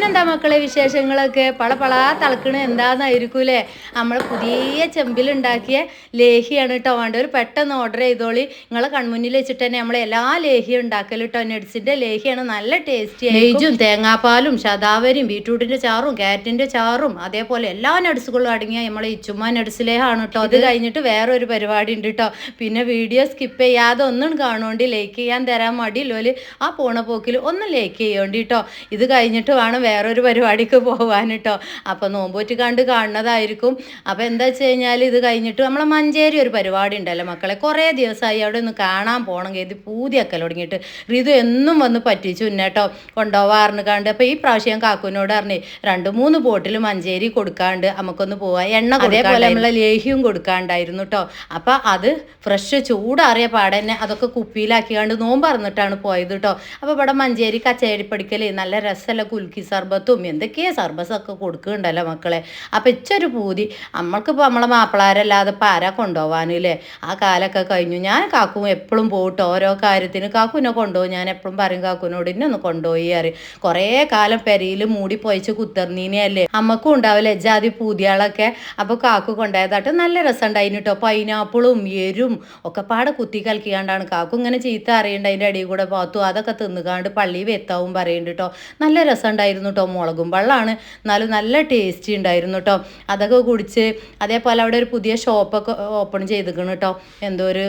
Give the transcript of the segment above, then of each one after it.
പിന്നെന്താ മക്കളെ വിശേഷങ്ങളൊക്കെ പളപളാ തിളക്കണ എന്താന്നായിരിക്കൂലേ നമ്മൾ പുതിയ ചെമ്പിലുണ്ടാക്കിയ ലേഹിയാണ് കേട്ടോ. വേണ്ടവർ പെട്ടെന്ന് ഓർഡർ ചെയ്തോളി. നിങ്ങളെ കൺമുന്നിൽ വെച്ചിട്ട് തന്നെ നമ്മൾ എല്ലാ ലേഹിയും ഉണ്ടാക്കൽ കേട്ടോ. നെഡ്സിൻ്റെ ലേഹിയാണ് നല്ല ടേസ്റ്റി. നെയ്ജും തേങ്ങാപ്പാലും ശതാവരിയും ബീട്രൂട്ടിൻ്റെ ചാറും ക്യാരറ്റിൻ്റെ ചാറും അതേപോലെ എല്ലാ നട്സുകളും അടങ്ങിയ നമ്മളെ ഇച്ചുമ്മ നട്സ് ലേഹാണ് കേട്ടോ. അത് കഴിഞ്ഞിട്ട് വേറൊരു പരിപാടി ഉണ്ട് കേട്ടോ. പിന്നെ വീഡിയോ സ്കിപ്പ് ചെയ്യാതെ ഒന്നും കാണുകൊണ്ട് ലൈക്ക് ചെയ്യാൻ തരാൻ മടിയില്ലോല് ആ പോണ പോക്കിൽ ഒന്ന് ലൈക്ക് ചെയ്യേണ്ടി കേട്ടോ. ഇത് കഴിഞ്ഞിട്ട് വേണം വേറൊരു പരിപാടിക്ക് പോകാൻ കേട്ടോ. അപ്പോൾ നോമ്പോറ്റ് കണ്ട് കാണുന്നതായിരിക്കും. അപ്പോൾ എന്താ വെച്ച് കഴിഞ്ഞാൽ ഇത് കഴിഞ്ഞിട്ട് നമ്മളെ മഞ്ചേരി ഒരു പരിപാടി ഉണ്ടല്ലോ മക്കളെ. കുറേ ദിവസമായി അവിടെ ഒന്ന് കാണാൻ പോകണം കരുതി പൂതിയൊക്കെ തുടങ്ങിയിട്ട് ഇത് എന്നും വന്ന് പറ്റിച്ചു കേട്ടോ കൊണ്ടുപോകാറുണ്ട് കണ്ട്. അപ്പോൾ ഈ പ്രാവശ്യം കാക്കുവിനോട് പറഞ്ഞേ 2-3 ബോട്ടിൽ മഞ്ചേരി കൊടുക്കാണ്ട് നമുക്കൊന്ന് പോവാം. എണ്ണ അതേപോലെ നമ്മളെ ലേഹ്യവും കൊടുക്കാണ്ടായിരുന്നു കേട്ടോ. അപ്പോൾ അത് ഫ്രഷ് ചൂടാറിയ പാടെ തന്നെ അതൊക്കെ കുപ്പിയിലാക്കിയാണ്ട് നോമ്പ് പറഞ്ഞിട്ടാണ് പോയത് കേട്ടോ. അപ്പോൾ ഇവിടെ മഞ്ചേരി കച്ചേരിപ്പടിക്കൽ നല്ല രസമല്ല കുൽക്കി സർബത്തും എന്തൊക്കെയാ സർബത്തൊക്കെ കൊടുക്കുന്നുണ്ടല്ലോ മക്കളെ. അപ്പം ഇച്ചൊരു പൂതി നമ്മൾക്കിപ്പോൾ നമ്മളെ മാപ്പിളാരല്ലാതെ ഇപ്പം ആരാ കൊണ്ടുപോകാനില്ലേ. ആ കാലമൊക്കെ കഴിഞ്ഞു. ഞാൻ കാക്കും എപ്പോഴും പോട്ടോ ഓരോ കാര്യത്തിന് കാക്കുവിനെ കൊണ്ടുപോകും. ഞാൻ എപ്പോഴും പറയും കാക്കുവിനോട് ഇന്നെ ഒന്ന് കൊണ്ടുപോയി അറിയും. കുറേ കാലം പെരയിൽ മൂടി പോയിച്ച് കുത്തർന്നീനെയല്ലേ അമ്മക്കും ഉണ്ടാവില്ല ജാതി പൂതിയാളൊക്കെ. അപ്പോൾ കാക്കു കൊണ്ടുപോയതായിട്ട് നല്ല രസം ഉണ്ടായിന് കേട്ടോ. പൈനാപ്പിളും എരും ഒക്കെ പാടെ കുത്തി കലക്കിയാണ്ടാണ് കാക്കു ഇങ്ങനെ ചീത്ത അറിയണ്ട. അതിൻ്റെ അടിയിൽ കൂടെ പാത്തു അതൊക്കെ തിന്നുകാണ്ട് പള്ളി വെത്താവും പറയുന്നുണ്ട് കേട്ടോ. നല്ല രസം ഉണ്ടായിരുന്നു കേട്ടോ. മുളകും വെള്ളമാണ് എന്നാലും നല്ല ടേസ്റ്റി ഉണ്ടായിരുന്നു കേട്ടോ. അതൊക്കെ കുടിച്ച് അതേപോലെ അവിടെ ഒരു പുതിയ ഷോപ്പൊക്കെ ഓപ്പൺ ചെയ്തിരിക്കണം കേട്ടോ. എന്തോ ഒരു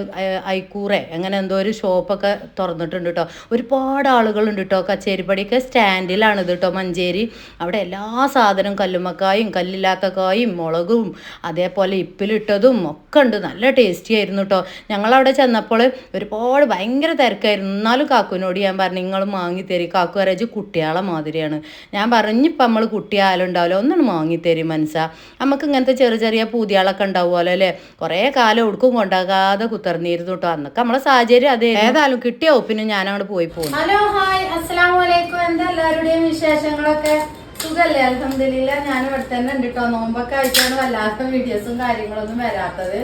ഐക്കൂറെ അങ്ങനെ എന്തോ ഒരു ഷോപ്പൊക്കെ തുറന്നിട്ടുണ്ട് കേട്ടോ. ഒരുപാട് ആളുകളുണ്ട് കേട്ടോ. കച്ചേരിപ്പടിയൊക്കെ സ്റ്റാൻഡിലാണ് ഇത് കേട്ടോ മഞ്ചേരി. അവിടെ എല്ലാ സാധനവും കല്ലുമ്മക്കായും കല്ലില്ലാത്ത കായും മുളകും അതേപോലെ ഇപ്പിലിട്ടതും ഒക്കെ ഉണ്ട്. നല്ല ടേസ്റ്റി ആയിരുന്നു കേട്ടോ. ഞങ്ങളവിടെ ചെന്നപ്പോൾ ഒരുപാട് ഭയങ്കര തിരക്കായിരുന്നു. എന്നാലും കാക്കുവിനോട് ഞാൻ പറഞ്ഞു നിങ്ങൾ വാങ്ങിത്തരും. കാക്കു അരച്ച് കുട്ടികളെ മാതിരിയാണ്. ഞാൻ പറഞ്ഞിപ്പോൾ നമ്മൾ കുട്ടിയായാലും ഉണ്ടാവില്ല ഒന്നും വാങ്ങിത്തരും മനസ്സാ. നമുക്ക് ഇങ്ങനത്തെ ചെറിയ ചെറിയ പൂതികളൊക്കെ ഉണ്ടാവുമല്ലോ അല്ലേ. കുറേ കാലം ഒടുക്കും കൊണ്ടാകാതെ കുത്തർന്നിരുന്നു കേട്ടോ. അന്നൊക്കെ നമ്മളെ സാഹചര്യം അതേ. ഏതായാലും കിട്ടിയ ഒപ്പിനും ഞാൻ അങ്ങോട്ട് പോയി പോകും. ഹലോ ഹായ് അസ്സലാമു അലൈക്കും. എന്താ എല്ലാവരുടെയും വിശേഷങ്ങളൊക്കെ? സുഖല്ലേ? അൽഹംദുലില്ലാ. ഞാൻ ഇവിടെ തന്നെ ഉണ്ട് കേട്ടോ. നോമ്പൊക്കെ ആയിട്ടാണ് വല്ലാത്ത വീഡിയോസും കാര്യങ്ങളൊന്നും വരാത്തത്.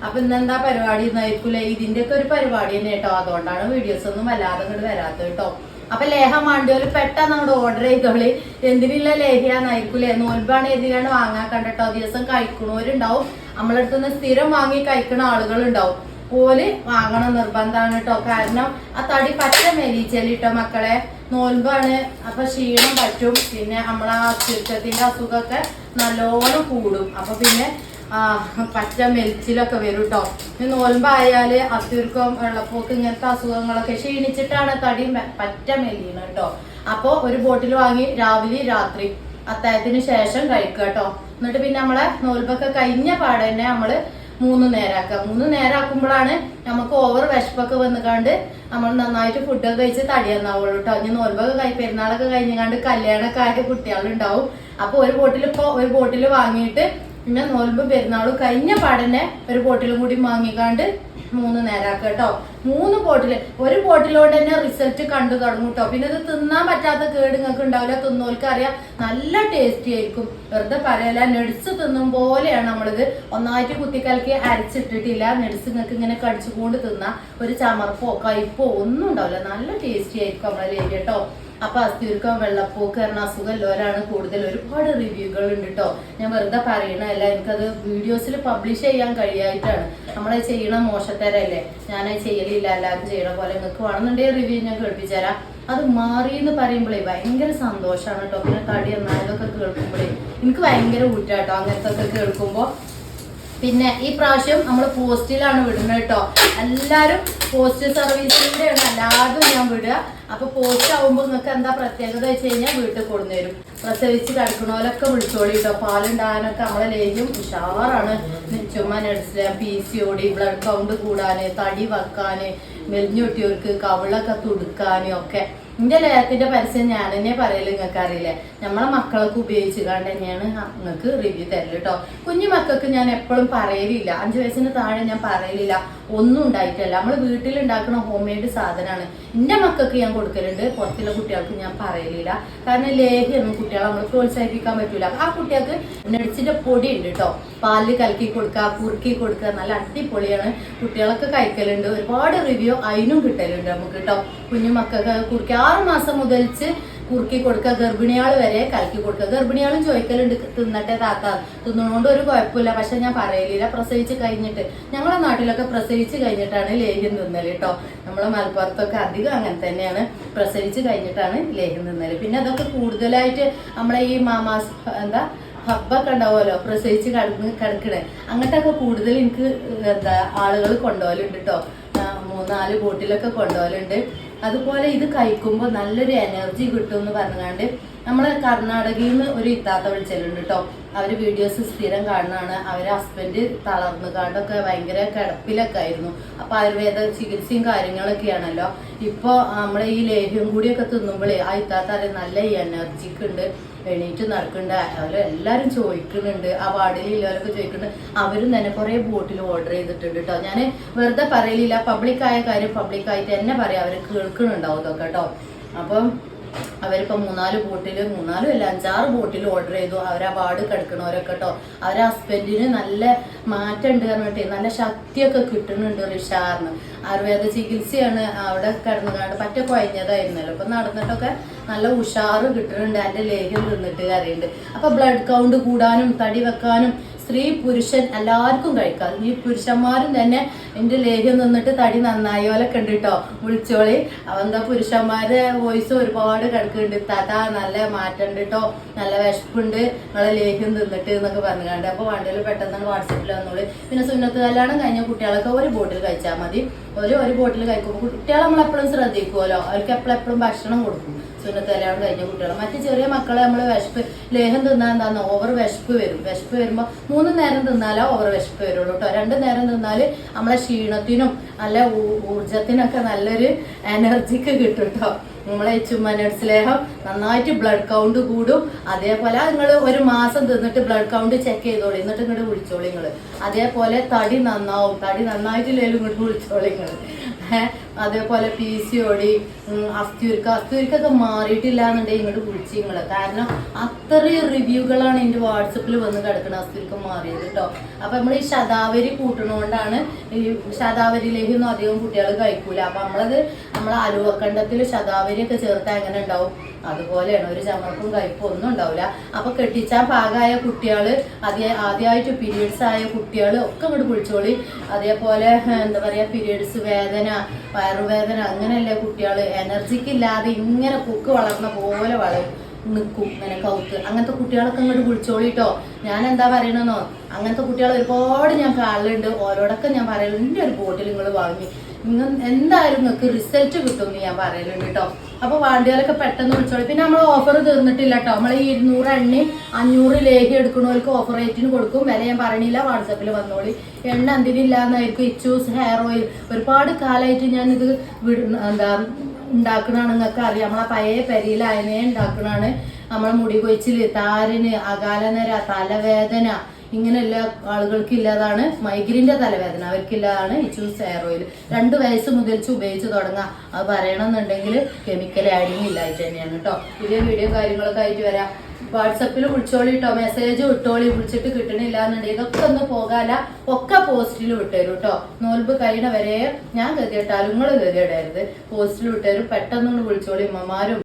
അപ്പൊ ഇന്നെന്താ പരിപാടി എന്നായിരിക്കൂലേ. ഇതിന്റെ ഒക്കെ ഒരു പരിപാടി തന്നെ കേട്ടോ. അതുകൊണ്ടാണ് വീഡിയോസ് ഒന്നും വല്ലാതെ ഇങ്ങോട്ട് വരാത്തത് കേട്ടോ. അപ്പൊ ലേഹ മാണ്ടിയോല് പെട്ടെന്ന് അങ്ങോട്ട് ഓർഡർ ചെയ്തോളി. എന്തിനുള്ള ലേഹ്യാന്നായിരിക്കൂലേ. നോൽബാണ് എഴുതിയാണ് വാങ്ങാൻ കണ്ടിട്ടോ. ദിവസം കഴിക്കണവരുണ്ടാവും. നമ്മളടുത്ത് നിന്ന് സ്ഥിരം വാങ്ങി കഴിക്കണ ആളുകളുണ്ടാവും. ഓല് വാങ്ങണം നിർബന്ധമാണ് കേട്ടോ. കാരണം ആ തടി പറ്റ മെലിച്ചലിട്ടോ മക്കളെ. നോൽബാണ്. അപ്പൊ ക്ഷീണം പറ്റും. പിന്നെ നമ്മളെ ആ ചുരുക്കത്തിന്റെ അസുഖമൊക്കെ നല്ലോണം കൂടും. അപ്പൊ പിന്നെ പച്ച മെലിച്ചിലൊക്കെ വരും കേട്ടോ. നോൽമ്പായാല് അസുഖം വെള്ളപ്പൊക്ക് ഇങ്ങനത്തെ അസുഖങ്ങളൊക്കെ ക്ഷീണിച്ചിട്ടാണ് തടി പറ്റ മെലിയണം കേട്ടോ. അപ്പോൾ ഒരു ബോട്ടിൽ വാങ്ങി രാവിലെ രാത്രി അത്താഴത്തിന് ശേഷം കഴിക്കുക കേട്ടോ. എന്നിട്ട് പിന്നെ നമ്മളെ നോൽമ്പൊക്കെ കഴിഞ്ഞ പാടെ തന്നെ നമ്മള് 3 നേരമാക്കുക. 3 നേരമാക്കുമ്പോഴാണ് നമുക്ക് ഓവർ വിശപ്പൊക്കെ വന്നുകാണ്ട് നമ്മൾ നന്നായിട്ട് ഫുഡൊക്കെ കഴിച്ച് തടി തന്നാവുള്ളൂ കേട്ടോ. ഇനി നോൽമ്പൊക്കെ പെരുന്നാളൊക്കെ കഴിഞ്ഞാണ്ട് കല്യാണമൊക്കെ ആയ കുട്ടികളുണ്ടാവും. അപ്പോൾ ഒരു ബോട്ടിൽ വാങ്ങിയിട്ട് പിന്നെ നോൽമ്പ് പെരുന്നാളും കഴിഞ്ഞ പാടന്നെ ഒരു ബോട്ടിലും കൂടി വാങ്ങിക്കാണ്ട് 3 നേരമാക്കുക കേട്ടോ. 3 ബോട്ടിൽ ഒരു ബോട്ടിലോട് തന്നെ റിസൾട്ട് കണ്ടു തുടങ്ങും കേട്ടോ. പിന്നെ ഇത് തിന്നാൻ പറ്റാത്ത കേട് നിങ്ങൾക്ക് ഉണ്ടാവില്ല. തിന്നോൽക്ക് അറിയാം നല്ല ടേസ്റ്റി ആയിരിക്കും. വെറുതെ പറയല. നെഡ്സ് തിന്നും പോലെയാണ് നമ്മളിത്. ഒന്നായിട്ട് കുത്തിക്കലക്കി അരച്ചിട്ടിട്ടില്ല. നെഡ്സ് നിങ്ങൾക്ക് ഇങ്ങനെ കടിച്ചുകൊണ്ട് തിന്നാ ഒരു ചമർപ്പോ കയ്പോ ഒന്നും ഉണ്ടാവില്ല. നല്ല ടേസ്റ്റി ആയിരിക്കും നമ്മളെ ലേഹ്യം കേട്ടോ. അപ്പൊ അസ്ഥിയുർക്കം വെള്ളപ്പോക്ക് പറഞ്ഞ അസുഖമുള്ളവരാണ് കൂടുതൽ. ഒരുപാട് റിവ്യൂകൾ ഉണ്ട് കേട്ടോ. ഞാൻ വെറുതെ പറയണല്ല. എനിക്കത് വീഡിയോസിൽ പബ്ലിഷ് ചെയ്യാൻ കഴിയായിട്ടാണ്. നമ്മളെ ചെയ്യണ മോശത്തരല്ലേ. ഞാനത് ചെയ്യലില്ല. എല്ലാവരും ചെയ്യണ പോലെ നിങ്ങൾക്ക് വേണമെന്നുണ്ടെങ്കിൽ റിവ്യൂ ഞാൻ കേൾപ്പിച്ചു തരാം. അത് മാറി എന്ന് പറയുമ്പോഴേ ഭയങ്കര സന്തോഷമാണ് കേട്ടോ. പിന്നെ തടി എന്നാലൊക്കെ കേൾക്കുമ്പോഴേ എനിക്ക് ഭയങ്കര ഊറ്റാട്ടോ അങ്ങനത്തെ ഒക്കെ കേൾക്കുമ്പോ. പിന്നെ ഈ പ്രാവശ്യം നമ്മൾ പോസ്റ്റിലാണ് വിടുന്നത് കേട്ടോ. എല്ലാവരും പോസ്റ്റ് സർവീസിലൂടെയാണ് എല്ലാവരും ഞാൻ വിടുക. അപ്പൊ പോസ്റ്റ് ആവുമ്പോൾ നിങ്ങൾക്ക് എന്താ പ്രത്യേകത വെച്ച് കഴിഞ്ഞാൽ വീട്ടിൽ കൊണ്ടുവരും. പ്രസവിച്ച് കിടക്കണോലൊക്കെ വിളിച്ചോളി കേട്ടോ. പാലുണ്ടാകാനൊക്കെ നമ്മളെ ലേഹ്യം ഉഷാറാണ്. ചുമ്മാ നട്സ് PCOD ബ്ലഡ് കൗണ്ട് കൂടാന് തടി വെക്കാന് മെലിഞ്ഞൊട്ടിയവർക്ക് കവിളൊക്കെ തുടുക്കാനും ഒക്കെ. എന്റെ ലേഹത്തിന്റെ പരസ്യം ഞാൻ തന്നെ പറയല്. നിങ്ങൾക്ക് അറിയില്ലേ. നമ്മളെ മക്കളൊക്കെ ഉപയോഗിച്ച് കണ്ട് തന്നെയാണ് നിങ്ങൾക്ക് റിവ്യൂ തരല് കേട്ടോ. കുഞ്ഞു മക്കൾക്ക് ഞാൻ എപ്പോഴും പറയലില്ല. 5 വയസ്സിന് താഴെ ഞാൻ പറയലില്ല. ഒന്നും ഉണ്ടായിട്ടല്ല. നമ്മൾ വീട്ടിലുണ്ടാക്കുന്ന ഹോം മെയ്ഡ് സാധനമാണ്. എന്റെ മക്കൾക്ക് ഞാൻ കൊടുക്കലുണ്ട്. പുറത്തുള്ള കുട്ടികൾക്ക് ഞാൻ പറയലില്ല. കാരണം ലേഹ്യൊന്നും കുട്ടികളെ നമ്മൾ പ്രോത്സാഹിപ്പിക്കാൻ പറ്റൂല. ആ കുട്ടികൾക്ക് നട്സിന്റെ പൊടി ഉണ്ട് കേട്ടോ. പാലിൽ കലക്കി കൊടുക്കുക, കുറുക്കി കൊടുക്കുക. നല്ല അടിപൊളിയാണ്. കുട്ടികളൊക്കെ കഴിക്കലുണ്ട്. ഒരുപാട് റിവ്യൂ അതിനും കിട്ടലുണ്ട് നമുക്ക് കേട്ടോ. കുഞ്ഞു മക്കൾക്ക് കുറുക്കി 6 മാസം മുതൽച്ച് കുറുക്കി കൊടുക്കുക, ഗർഭിണിയാൾ വരെ കലക്കി കൊടുക്കുക. ഗർഭിണിയാളും ചോദിക്കലുണ്ട് തിന്നട്ടെ താത്ത, തിന്നണോണ്ട് ഒരു കുഴപ്പമില്ല. പക്ഷെ ഞാൻ പറയലില്ല, പ്രസവിച്ച് കഴിഞ്ഞിട്ട്. ഞങ്ങളെ നാട്ടിലൊക്കെ പ്രസവിച്ച് കഴിഞ്ഞിട്ടാണ് ലേഹ്യം തിന്നല് കേട്ടോ. നമ്മളെ മലപ്പുറത്തൊക്കെ അധികം അങ്ങനെ തന്നെയാണ്, പ്രസവിച്ച് കഴിഞ്ഞിട്ടാണ് ലേഹ്യം തിന്നല്. പിന്നെ അതൊക്കെ കൂടുതലായിട്ട് നമ്മളെ ഈ മാമാസ് ഹബ്ബൊക്കെ ഉണ്ടാവുമല്ലോ, പ്രസവിച്ച് കിടക്കണേ, അങ്ങോട്ടൊക്കെ കൂടുതൽ എനിക്ക് ആളുകൾ കൊണ്ടുപോകലുണ്ട് കേട്ടോ. 3-4 ബോട്ടിലൊക്കെ കൊണ്ടുപോകലുണ്ട്. അതുപോലെ ഇത് കഴിക്കുമ്പോൾ നല്ലൊരു എനർജി കിട്ടും എന്ന് പറഞ്ഞുകൊണ്ട് നമ്മളെ കർണാടകയിൽ നിന്ന് ഒരു ഇത്താത്ത വിളിച്ചിട്ടുണ്ട് കേട്ടോ. അവർ വീഡിയോസ് സ്ഥിരം കാണുന്നതാണ്. അവരെ ഹസ്ബൻഡ് തളർന്നുകാണ്ടൊക്കെ ഭയങ്കര കിടപ്പിലൊക്കെ ആയിരുന്നു. അപ്പോൾ ആയുർവേദ ചികിത്സയും കാര്യങ്ങളൊക്കെയാണല്ലോ. ഇപ്പോൾ നമ്മളെ ഈ ലേഹ്യം കൂടിയൊക്കെ തിന്നുമ്പോഴേ ആ ഇത്താത്ത നല്ല എനർജിക്ക് ഉണ്ട്, എണീറ്റ് നടക്കുന്നുണ്ട്. അവരെല്ലാവരും ചോദിക്കുന്നുണ്ട്, ആ വാർഡിലുള്ളവരൊക്കെ ചോദിക്കുന്നുണ്ട്. അവരും തന്നെ കുറേ ബോട്ടിൽ ഓർഡർ ചെയ്തിട്ടുണ്ട് കേട്ടോ. ഞാൻ വെറുതെ പറയലില്ല, പബ്ലിക്കായ കാര്യം പബ്ലിക്കായിട്ട് തന്നെ പറയാം, അവർ കേൾക്കുന്നുണ്ടാവും ഇതൊക്കെ കേട്ടോ. അപ്പം അവരിപ്പോൾ 3-4 ബോട്ടിൽ, 5-6 ബോട്ടിൽ ഓർഡർ ചെയ്തു. അവരാ വാർഡ് കിടക്കണവരൊക്കെ കേട്ടോ. അവരെ ഹസ്ബൻഡിന് നല്ല മാറ്റം ഉണ്ട് പറഞ്ഞിട്ട് നല്ല ശക്തിയൊക്കെ കിട്ടുന്നുണ്ട്. റിഷാറിന് ആയുർവേദ ചികിത്സയാണ് അവിടെ കിടന്നുകാണ്ട് പറ്റ കുഴഞ്ഞതായിരുന്നല്ലോ. അപ്പം നടന്നിട്ടൊക്കെ നല്ല ഉഷാറ് കിട്ടുന്നുണ്ട്. എൻ്റെ ലേഹ്യം തിന്നിട്ട് കറിയുണ്ട്. അപ്പം ബ്ലഡ് കൗണ്ട് കൂടാനും തടി വെക്കാനും സ്ത്രീ പുരുഷൻ എല്ലാവർക്കും കഴിക്കാം. ഈ പുരുഷന്മാരും തന്നെ എൻ്റെ ലേഹ്യം നിന്നിട്ട് തടി നന്നായോലൊക്കെ ഉണ്ട് കേട്ടോ. വിളിച്ചോളി. അവന്താ പുരുഷന്മാരുടെ വോയിസ് ഒരുപാട് കിടക്കുന്നുണ്ട്. താത്താ നല്ല മാറ്റം ഉണ്ട് കേട്ടോ, നല്ല വിശപ്പുണ്ട് നിങ്ങളെ ലേഹ്യം തിന്നിട്ട് എന്നൊക്കെ പറഞ്ഞുകൊണ്ട്. അപ്പോൾ വണ്ടിയിൽ പെട്ടെന്ന് വാട്സപ്പിൽ വന്നോളി. പിന്നെ സുന്നത്ത് കല്യാണം കഴിഞ്ഞ കുട്ടികളൊക്കെ ഒരു ബോട്ടിൽ കഴിച്ചാൽ മതി. ഒരു ബോട്ടിൽ കഴിക്കുമ്പോൾ കുട്ടികളെ നമ്മളെപ്പോഴും ശ്രദ്ധിക്കുമല്ലോ, അവർക്ക് എപ്പോഴും ഭക്ഷണം കൊടുക്കും. സുന്നത്ത് കല്യാണം കഴിഞ്ഞ കുട്ടികൾ. മറ്റ് ചെറിയ മക്കളെ നമ്മൾ വിശപ്പ് ലേഹം തിന്നാൽ എന്താണെന്ന് ഓവർ വിശപ്പ് വരും. വിശപ്പ് വരുമ്പോൾ 3 നേരം തിന്നാലോ ഓവർ വിശപ്പ് വരുള്ളൂ കേട്ടോ. 2 നേരം തിന്നാൽ നമ്മളെ ക്ഷീണത്തിനും നല്ല ഊർജത്തിനൊക്കെ നല്ലൊരു എനർജിക്ക് കിട്ടും കേട്ടോ. നമ്മളെ ചുമ്മനട്സ് ലേഹം നന്നായിട്ട് ബ്ലഡ് കൗണ്ട് കൂടും. അതേപോലെ നിങ്ങൾ 1 മാസം തിന്നിട്ട് ബ്ലഡ് കൗണ്ട് ചെക്ക് ചെയ്തോളി, എന്നിട്ട് ഇങ്ങോട്ട് വിളിച്ചോളി നിങ്ങൾ. അതേപോലെ തടി നന്നാവും. തടി നന്നായിട്ടില്ലേലും ഇങ്ങോട്ട് വിളിച്ചോളി നിങ്ങൾ. അതേപോലെ PCOD, അസ്ഥിയൊരുക്കൊക്കെ മാറിയിട്ടില്ല എന്നുണ്ടെങ്കിൽ ഇങ്ങോട്ട് വിളിച്ച് നിങ്ങൾ. കാരണം അത്രയും റിവ്യൂകളാണ് എൻ്റെ വാട്സപ്പിൽ വന്ന് കിടക്കുന്നത് അസ്ഥിയൊരുക്കം മാറിയത് കേട്ടോ. അപ്പം നമ്മൾ ഈ ശതാവരി കൂട്ടണോണ്ടാണ്. ഈ ശതാവരിയിലേക്കൊന്നും അധികം കുട്ടികൾ കഴിക്കൂല. അപ്പം നമ്മളെ അലുവക്കണ്ടത്തിൽ ശതാവരിയൊക്കെ ചേർത്താൽ എങ്ങനെ ഉണ്ടാവും, അതുപോലെയാണ്. ഒരു ചമർപ്പും കഴിപ്പും ഒന്നും ഉണ്ടാവില്ല. അപ്പൊ കെട്ടിച്ചാൻ പാകമായ കുട്ടികൾ, ആദ്യമായിട്ട് പീരീഡ്സ് ആയ കുട്ടികൾ ഒക്കെ ഇങ്ങോട്ട് വിളിച്ചോളി. അതേപോലെ എന്താ പറയാ, പീരീഡ്സ് വേദന, വയറുവേദന, അങ്ങനെയല്ലേ കുട്ടികൾ എനർജിക്ക് ഇല്ലാതെ ഇങ്ങനെ കൊക്ക് വളർന്ന പോലെ നിൽക്കും, ഇങ്ങനെ കൗത്ത്, അങ്ങനത്തെ കുട്ടികളൊക്കെ ഇങ്ങോട്ട് വിളിച്ചോളിട്ടോ. ഞാൻ എന്താ പറയണെന്നോ, അങ്ങനത്തെ കുട്ടികൾ ഒരുപാട് ഞാൻ കാണലുണ്ട്. ഓരോടൊക്കെ ഞാൻ പറയലുണ്ട്, എൻ്റെ ഒരു ബോട്ടിൽ നിങ്ങൾ വാങ്ങി എന്തായാലും നിങ്ങൾക്ക് റിസൾട്ട് കിട്ടും എന്ന് ഞാൻ പറയലുണ്ട് കേട്ടോ. അപ്പോൾ വാണ്ടിയാലൊക്കെ പെട്ടെന്ന് വിളിച്ചോളൂ. പിന്നെ നമ്മൾ ഓഫർ തീർന്നിട്ടില്ല കേട്ടോ. നമ്മൾ ഈ 200 എണ്ണയും 500 ലേഹ്യം എടുക്കുന്നവർക്ക് ഓഫർ റേറ്റിന് കൊടുക്കും. വില ഞാൻ പറയണില്ല, വാട്സപ്പിൽ വന്നോളി. എണ്ണ എന്തിനില്ല എന്നായിരിക്കും. ഇച്ചൂസ് ഹെയർ ഓയിൽ ഒരുപാട് കാലമായിട്ട് ഞാനിത് ഉണ്ടാക്കണതാണ്. നിങ്ങൾക്ക് അറിയാം, നമ്മളെ പഴയ പെരിയിലായതിനെ ഉണ്ടാക്കണതാണ്. നമ്മളെ മുടി കൊഴിച്ചിൽ, താരന്, അകാലനര, തലവേദന, ഇങ്ങനെയുള്ള ആളുകൾക്ക് ഇല്ലാതാണ്. മൈഗ്രീൻ്റെ തലവേദന അവർക്കില്ലാതാണ് ഇച്ചൂസ് ഹെയർ ഓയിൽ. 2 വയസ്സ് മുതൽ ഉപയോഗിച്ച് തുടങ്ങാം. അത് പറയണമെന്നുണ്ടെങ്കിൽ കെമിക്കൽ ആഡിങ് ഇല്ലായിട്ട് തന്നെയാണ് കേട്ടോ. പുതിയ വീഡിയോ കാര്യങ്ങളൊക്കെ ആയിട്ട് വരാം. വാട്സപ്പിൽ വിളിച്ചോളി കേട്ടോ, മെസ്സേജ് വിട്ടോളി. വിളിച്ചിട്ട് കിട്ടണില്ല എന്നുണ്ടെങ്കിൽ ഇതൊക്കെ ഒന്നും പോകാല, ഒക്കെ പോസ്റ്റിൽ വിട്ടുതരും കേട്ടോ. നോൽമ്പ് കഴിയണ വരെ ഞാൻ ഗതിയിട്ടാലും നിങ്ങൾ ഗതിയിടരുത്, പോസ്റ്റിൽ വിട്ടുതരും. പെട്ടെന്നൊന്ന് വിളിച്ചോളി. ഉമ്മമാരും